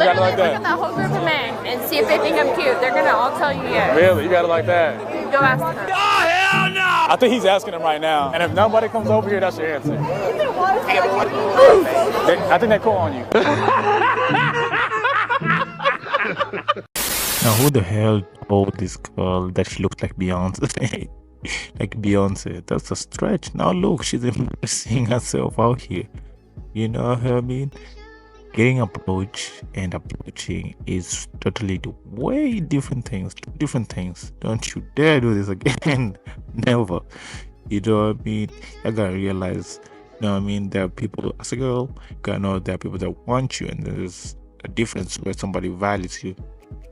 Got it like Look at that. that whole group of men and see if they think I'm cute. They're gonna all tell you yes. Really? You got it like that. Go ask them. I think he's asking him right now. And if nobody comes over here, that's your answer. I think they're cool on you. Now, who the hell told this girl that she looks like Beyonce? Like Beyonce, that's a stretch. Now look, she's embarrassing herself out here. You know what I mean? Getting approached and approaching is totally way different things. Two different things. Don't you dare do this again. Never. You know what I mean? You gotta realize, you know what I mean? There are people, as a girl, you gotta know there are people that want you, and there's a difference where somebody values you.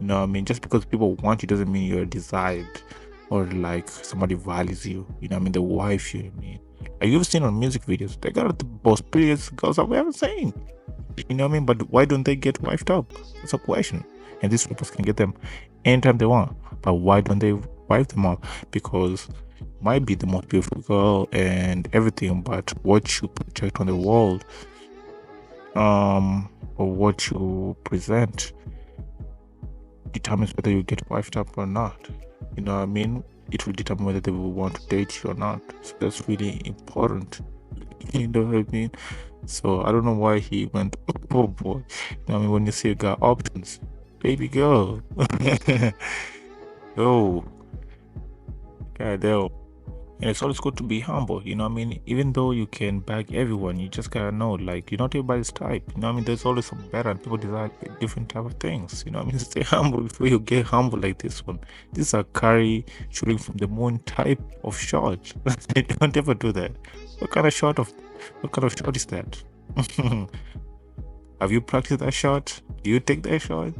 You know what I mean? Just because people want you doesn't mean you're desired or like somebody values you. You know what I mean? The wife you mean. Like you've seen on music videos, they got the most prettiest girls I've ever seen. You know what I mean? But why don't they get wifed up? That's a question. And these rappers can get them anytime they want. But why don't they wife them up? Because might be the most beautiful girl and everything, but what you project on the world, or what you present determines whether you get wifed up or not. You know what I mean? It will determine whether they will want to date you or not. So that's really important. You know what I mean? So I don't know why he went, oh boy. You know what I mean? When you say you got options, baby girl. Yo. God damn. And it's always good to be humble, you know what I mean? Even though you can bag everyone, you just gotta know, like, you're not everybody's type, you know what I mean? There's always some better, and people desire different type of things, you know what I mean? Stay humble before you get humble like this one. This is a Curry shooting from the moon type of shot. Don't ever do that. What kind of shot is that? Have you practiced that shot? Do you take that shot?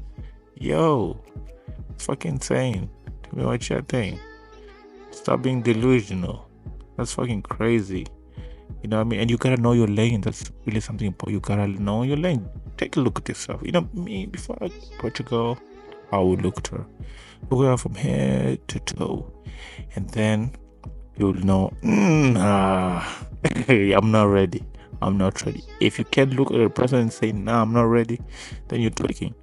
Yo, it's fucking insane. Tell me what you think. Stop being delusional. That's fucking crazy. You know what I mean? And you gotta know your lane. That's really something important. You gotta know your lane. Take a look at yourself. You know me, before I approach a girl, I would look at her. Look at her from head to toe. And then you'll know, I'm not ready. I'm not ready. If you can't look at a person and say, nah, I'm not ready, then you're tweaking.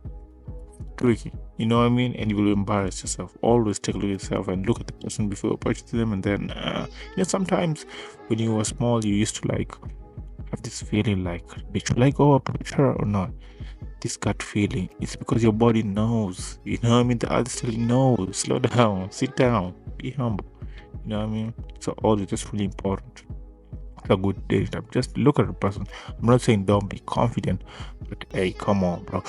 You know what I mean? And you will embarrass yourself. Always take a look at yourself and look at the person before you approach them. And then, you know, sometimes when you were small, you used to like have this feeling like, should I go approach her or not? This gut feeling. It's because your body knows. You know what I mean? The other still knows. Slow down. Sit down. Be humble. You know what I mean? So all is just really important. A good date. Just look at the person. I'm not saying don't be confident, but hey, come on, bro.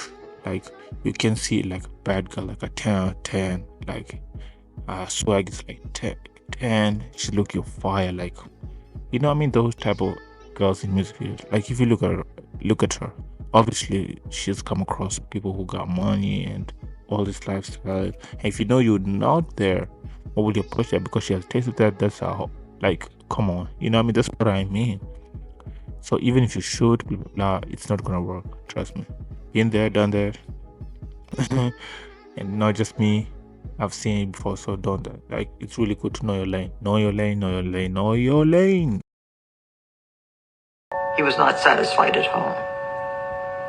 Like you can see like a bad girl, like a 10, like swag is like 10. She look your fire, like, you know what I mean? Those type of girls in music videos. Like if you look at her, obviously she's come across people who got money and all this lifestyle. And if you know you're not there, what will you approach that? Because she has tasted that. That's how, like, come on, you know what I mean? That's what I mean. So even if you should, blah, blah, blah, it's not gonna work. Trust me. Been there, done that. And not just me, I've seen it before, so don't that. Like, it's really good to know your lane. Know your lane. He was not satisfied at home.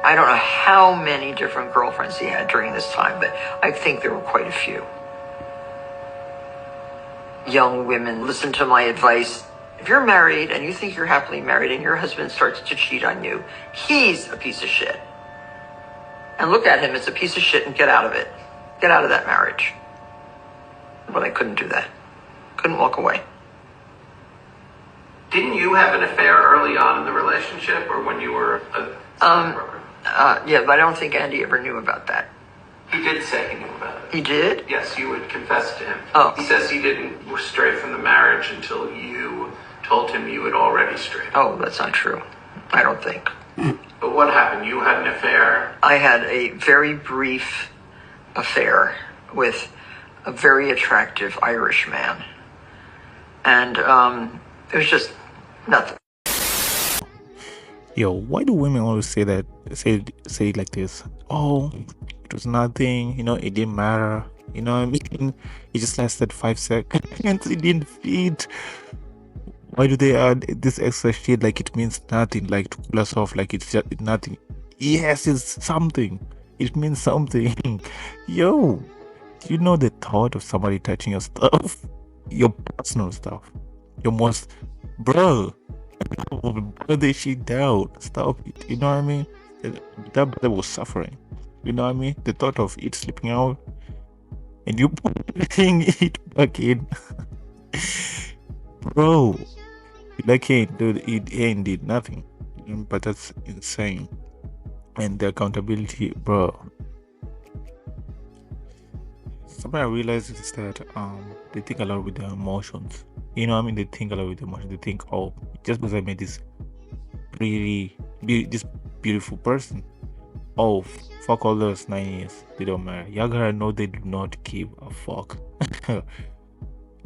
I don't know how many different girlfriends he had during this time, but I think there were quite a few. Young women, listen to my advice. If you're married and you think you're happily married and your husband starts to cheat on you, he's a piece of shit. And look at him as a piece of shit and get out of it. Get out of that marriage. But I couldn't do that. Couldn't walk away. Didn't you have an affair early on in the relationship or when you were a stockbroker? Yeah, but I don't think Andy ever knew about that. He did say he knew about it. He did? Yes, you would confess to him. Oh. He says he didn't stray from the marriage until you told him you had already strayed. Oh, that's not true. I don't think. But what happened? You had an affair? I had a very brief affair with a very attractive Irish man. And it was just nothing. Yo, why do women always say that? Say it like this. Oh, it was nothing. You know, it didn't matter. You know what I mean? It just lasted 5 seconds. It didn't fit. Why do they add this extra shit like it means nothing, like to cool us off, like it's just nothing? Yes, it's something. It means something. Yo, do you know the thought of somebody touching your stuff? Your personal stuff. Your most, bro, put this shit down. Stop it. You know what I mean? That brother was suffering. You know what I mean? The thought of it slipping out and you putting it back in. Bro, like it ain't did nothing. But that's insane. And the accountability, bro. Something I realized is that they think a lot with their emotions. You know what I mean? They think a lot with their emotions. They think, oh, just because I met this this beautiful person, oh, fuck all those 9 years. They don't matter. Y'all gotta know they do not give a fuck.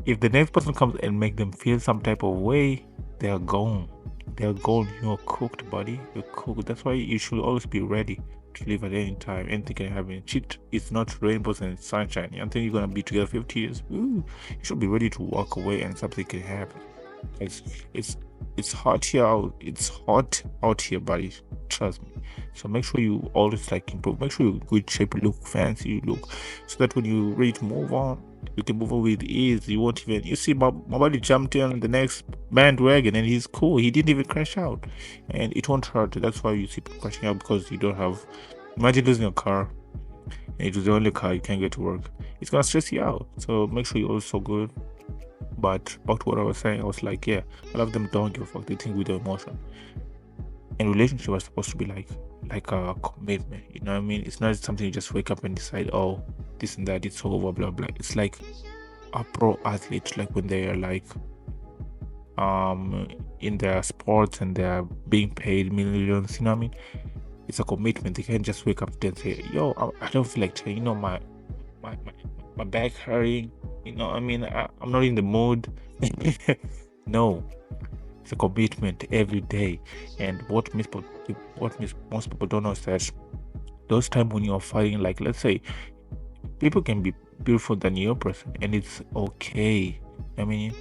If the next person comes and make them feel some type of way, they are gone. They are gone. You're cooked, buddy. You're cooked. That's why you should always be ready to leave at any time. Anything can happen. Shit, it's not rainbows and sunshine. You think you're gonna be together 50 years? Ooh, you should be ready to walk away and something can happen. It's hot here out. It's hot out here, buddy. Trust me. So make sure you always like improve. Make sure you're in good shape, you look fancy, you look, so that when you're ready to move on, you can move on with ease. You won't even, you see, my buddy jumped in the next bandwagon and he's cool. He didn't even crash out, and it won't hurt. That's why you see people crashing out, because you don't have. Imagine losing a car, and it was the only car you can't get to work. It's gonna stress you out. So make sure you're also good. But about what I was saying, I was like, yeah, a lot of them don't give a fuck. They think with their emotion. And relationships are supposed to be like a commitment. You know what I mean? It's not something you just wake up and decide, oh, this and that, it's over, blah blah. It's like a pro athlete, like when they are like in their sports and they are being paid millions. You know what I mean? It's a commitment. They can't just wake up and say, yo, I don't feel like training. You know, my back hurting. You know what I mean? I'm not in the mood. No, it's a commitment every day. And what most people don't know is that those times when you're fighting, like let's say, people can be beautiful than your person, and it's okay. I mean,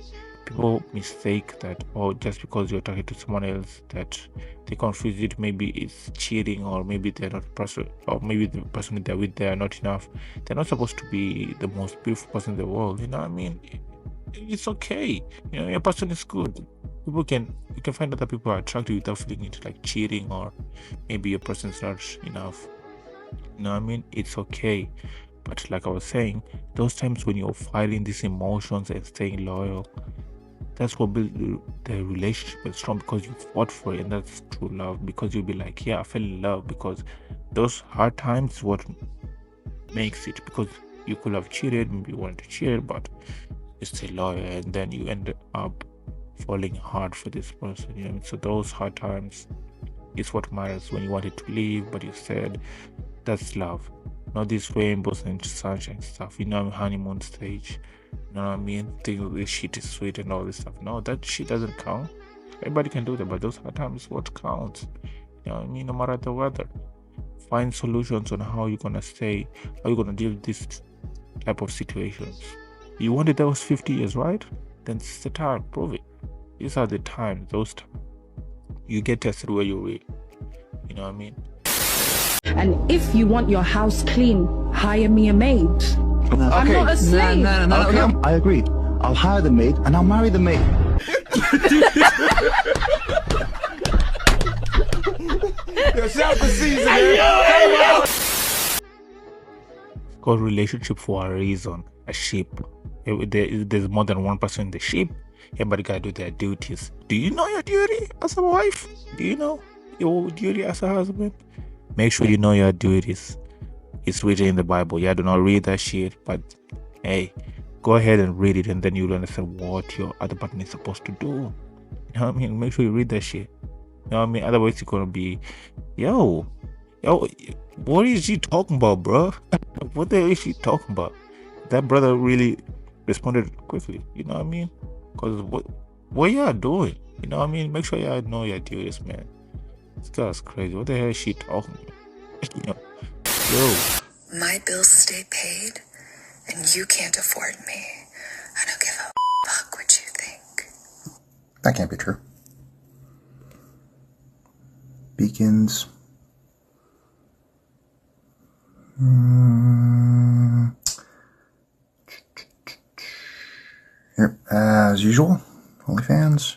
people mistake that, or just because you're talking to someone else, that they confuse it. Maybe it's cheating, or maybe they're not person, or maybe the person they're with, they're not enough. They're not supposed to be the most beautiful person in the world. You know what I mean? It's okay. You know, your person is good. You can find other people are attractive without feeling it like cheating, or maybe your person's not enough. You know what I mean? It's okay. But like I was saying, those times when you're fighting these emotions and staying loyal, that's what builds the relationship strong, because you fought for it, and that's true love. Because you'll be like, yeah, I fell in love, because those hard times what makes it, because you could have cheated, maybe you wanted to cheat, but you stay loyal, and then you end up falling hard for this person. You know, so those hard times is what matters. When you wanted to leave, but you said, that's love. Not this rainbows and sunshine stuff. You know, honeymoon stage. You know what I mean? Think this shit is sweet and all this stuff. No, that shit doesn't count. Everybody can do that, but those hard times is what counts. You know what I mean? No matter the weather. Find solutions on how you're gonna stay, how you're gonna deal with this type of situations. You wanted those 50 years, right? Then it's the time. Prove it. These are the times, those times. You get tested where you're real. You know what I mean? And if you want your house clean, hire me a maid. I'm not a slave. No. I agree. I'll hire the maid and I'll marry the maid. It's called relationship for a reason. A ship. There's more than one person in the ship. Everybody gotta do their duties. Do you know your duty as a wife? Do you know your duty as a husband? Make sure you know your duties. It's written in the Bible. Yeah, do not read that shit, but hey, go ahead and read it, and then you'll understand what your other partner is supposed to do. You know what I mean? Make sure you read that shit. You know what I mean? Otherwise, you're gonna be, yo, what is she talking about, bro? What the hell is she talking about? That brother really responded quickly. You know what I mean? Because what y'all doing? You know what I mean? Make sure y'all know your duties, man. This guy's crazy. What the hell is she talking about? You know, yo. My bills stay paid, and you can't afford me. I don't give a fuck what you think. That can't be true. Beacons. Here, as usual, OnlyFans.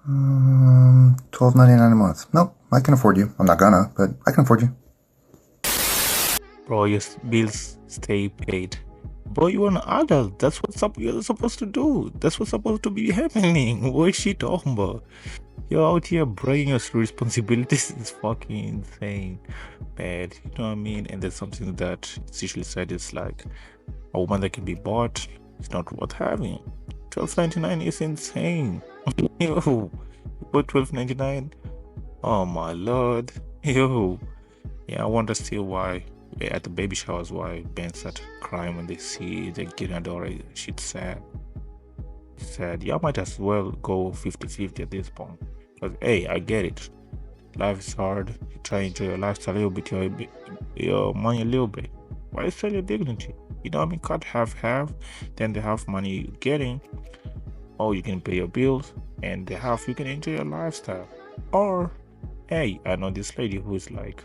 $12.99 a month. Nope, I can afford you. I'm not gonna, but I can afford you. Bro, your bills stay paid. Bro, you're an adult. That's what you're supposed to do. That's what's supposed to be happening. What is she talking about? You're out here breaking your responsibilities. It's fucking insane. Bad. You know what I mean? And there's something that it's usually said is like a woman that can be bought is not worth having. $12.99 is insane. Yo, you put $12.99? Oh my lord. Yo. Yeah, I wonder still why at the baby showers why Ben started crying when they see the getting adorable. Shit's sad. Sad. Y'all might as well go 50-50 at this point. Because hey, I get it. Life is hard. You try to enjoy your lifestyle a little bit, your money a little bit. Why sell your dignity? You know what I mean? Cut half, then the half money you're getting, or you can pay your bills, and the half you can enjoy your lifestyle. Or hey, I know this lady who is like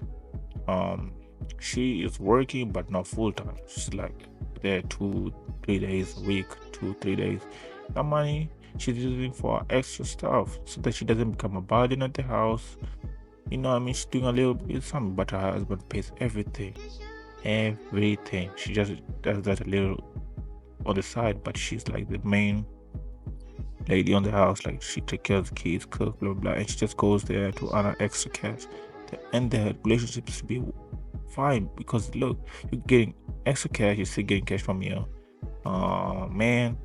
she is working but not full-time. She's like there 2-3 days a week, 2-3 days. That money she's using for extra stuff so that she doesn't become a burden at the house. You know what I mean? She's doing a little bit something, but her husband pays everything. She just does that a little on the side, but she's like the main lady on the house. Like she takes care of the kids, cook, blah blah, and she just goes there to earn extra cash. And the relationship should be fine, because look, you're getting extra cash, you're still getting cash from your man,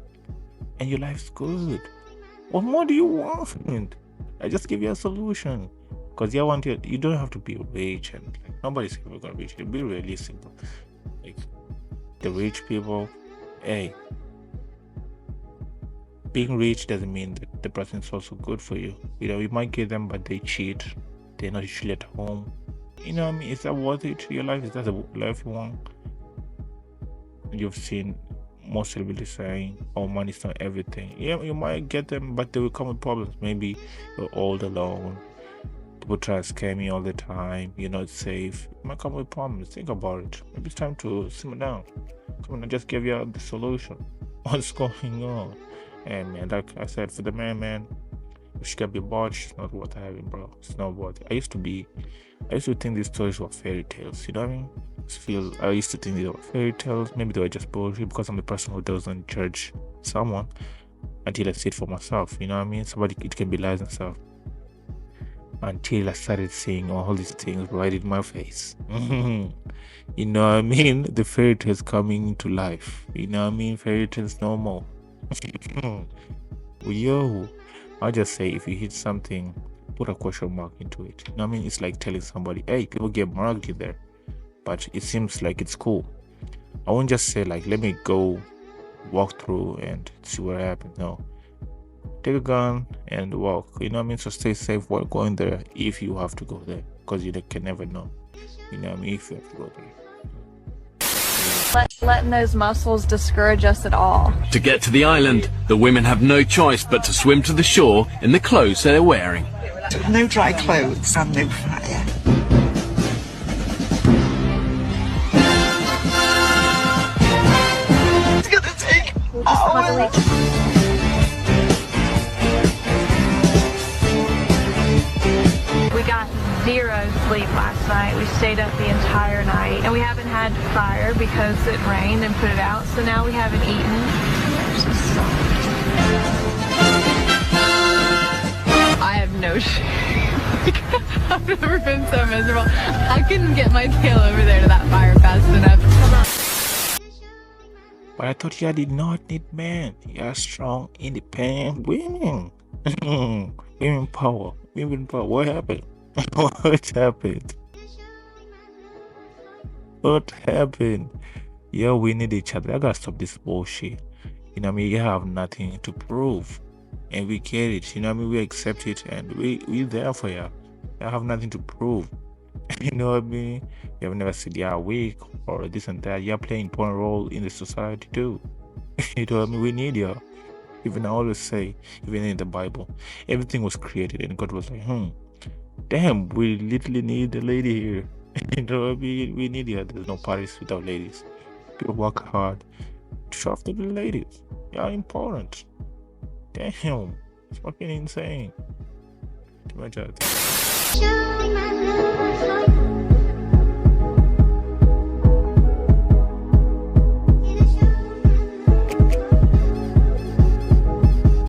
and your life's good. What more do you want? I just give you a solution. Because you don't have to be rich, and like, nobody's ever gonna be rich. It'll be really simple. Like the rich people, hey, being rich doesn't mean that the person is also good for you. You know, you might get them, but they cheat. They're not usually at home. You know what I mean? Is that worth it? Your life, is that the life you want? You've seen most celebrities saying, "Oh, money's not everything." Yeah, you might get them, but they will come with problems. Maybe you're all alone. People try to scam you all the time. You're not safe. It might come with problems. Think about it. Maybe it's time to simmer down. Come on, I just gave you the solution. What's going on? And man, like I said, for the man, if she can be bought, she's not worth having, bro. It's not worth it. I used to think these stories were fairy tales. You know what I mean? I used to think they were fairy tales. Maybe they were just bullshit, because I'm the person who doesn't judge someone until I see it for myself. You know what I mean? It can be lies and stuff. Until I started seeing all these things right in my face. You know what I mean? The fairy tales coming to life. You know what I mean? Fairy tales no more. Yo, I'll just say, if you hit something, put a question mark into it. You know what I mean? It's like telling somebody, hey, people get marked in there, but it seems like it's cool. I won't just say like, let me go walk through and see what happens. No. Take a gun and walk. You know what I mean? So stay safe while going there, if you have to go there, because you can never know. You know what I mean? If you have to go there. Letting those muscles discourage us at all. To get to the island, the women have no choice but to swim to the shore in the clothes they're wearing. No dry clothes and no fire. It's gonna take hours. We got 0 sleep last night. We stayed up the entire night, and we haven't had fire because it rained and put it out, so now we haven't eaten. I have no I've never been so miserable. I couldn't get my tail over there to that fire fast enough. But I thought you did not need men. You are strong, independent women. Women power. What happened? What happened? What happened? Yo, we need each other. I gotta stop this bullshit. You know what I mean? You have nothing to prove, and we get it. You know what I mean? We accept it, and we there for you. I have nothing to prove. You know what I mean? You have never said you're weak or this and that. You're playing important role in the society too. You know what I mean? We need you. Even I always say, even in the Bible, everything was created, and God was like, damn, we literally need the lady here. You know, we need it. There's no parties without ladies. People work hard to show off to the ladies. They are important. Damn. It's fucking insane. Too much out there.